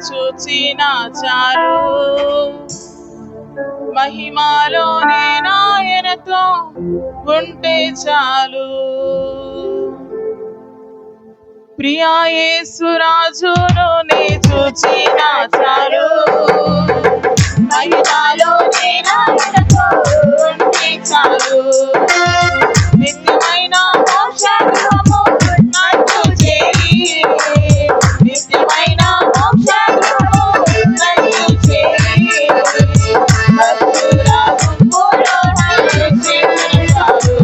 చూచినా చాలు, మహిమలోనే నాయనతో ఉంటే చాలు. ప్రియా యేసు రాజును నే చూచినా చాలు, మహిమలోనే నాయనతో ఉంటే చాలు. నిత్యమైన మోక్షము నాకు చేయి, నిత్యమైన మోక్షము నాకు చేయి. భక్తుల గుంపులో నన్ను చేర్చిన చాలు,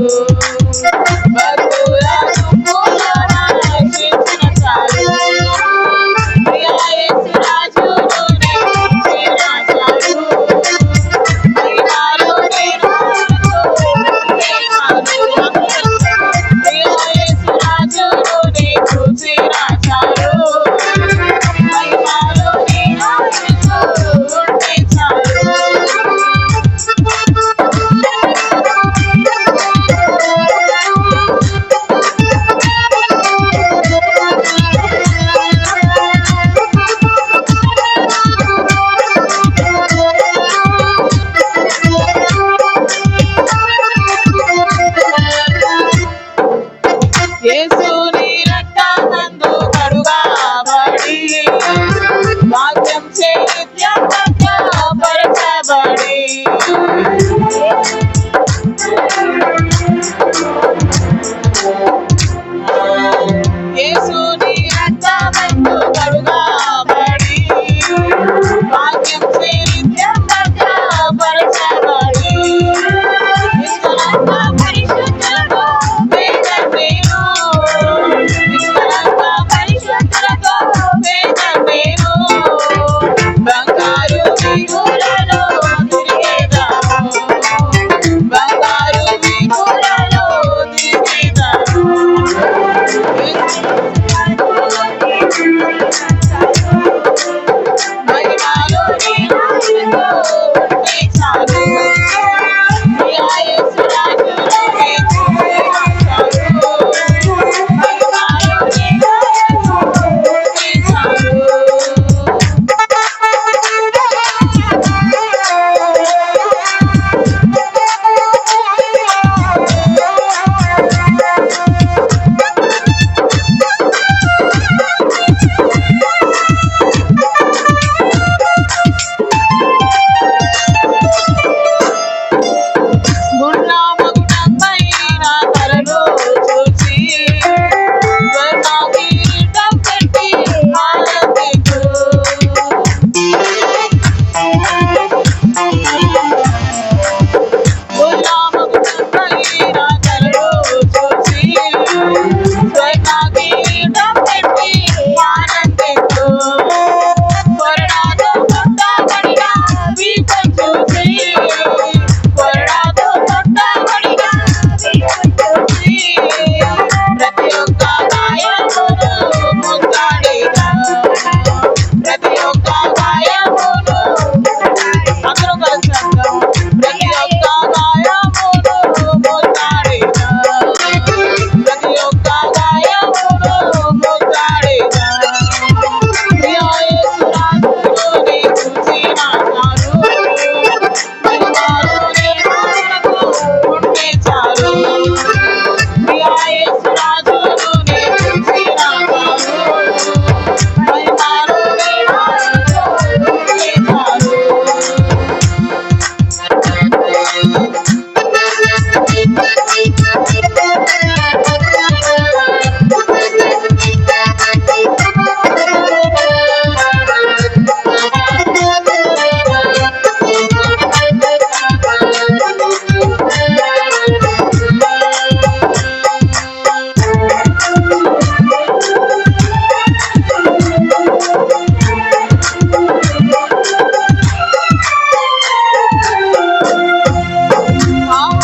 భక్తుల గుంపులో నన్ను చేర్చిన చాలు. ప్రియా యేసు రాజును నే చూచినా చాలు, మహిమలో నేను ఉంటే చాలు. ప్రియా యేసు రాజును నే చూచినా చాలు, మహిమలో నేను ఉంటే చాలు. యేసుని రక్తమందు కడుగబడి, వాక్యం చే నిత్యం పరచబడి, యేసుని రక్తమందు కడుగబడి, వాక్యం చే నిత్యం పరచబడి, పరిశుద్ధులతో వేదం నేను, పరిశుద్ధులతో వేదం నేను. బంగారు వీధులలో తిరిగేదాము, బంగారు వీధులలో తిరిగేదాము. మహిమలో నేను ఉంటే చాలు, ప్రియా యేసు రాజును నే చూచినా చాలు, మహిమలో నేను ఉంటే చాలు. గుణమగుణమైన కలను చూచి, స్వర్ణకిరీటం పెట్టి ఆనందించు. గుణమగుణమైన కలను చూచి, స్వర్ణకిరీటం పెట్టి ఆనందించు. కొరడాతో కొట్టబడిన వీపం చూచి, కొరడాతో కొట్టబడిన వీపం చూచి, ప్రతి ఒక్క గాయమును ముద్దాడిన, ప్రతి ఒక్క గాయమును అందరూ కలిసి అందాం. ప్రతి ఒక్క గాయమును ముద్దాడిన, ప్రతి ఒక్క గాయమును ముద్దాడిన. ప్రియా యేసు రాజును నే చూచినా చాలు, మహిమలో నేను ఉంటే చాలు. ప్రియా యేసు రాజును నే చూచినా చాలు, మహిమలో నేను ఉంటే చాలు. ఆ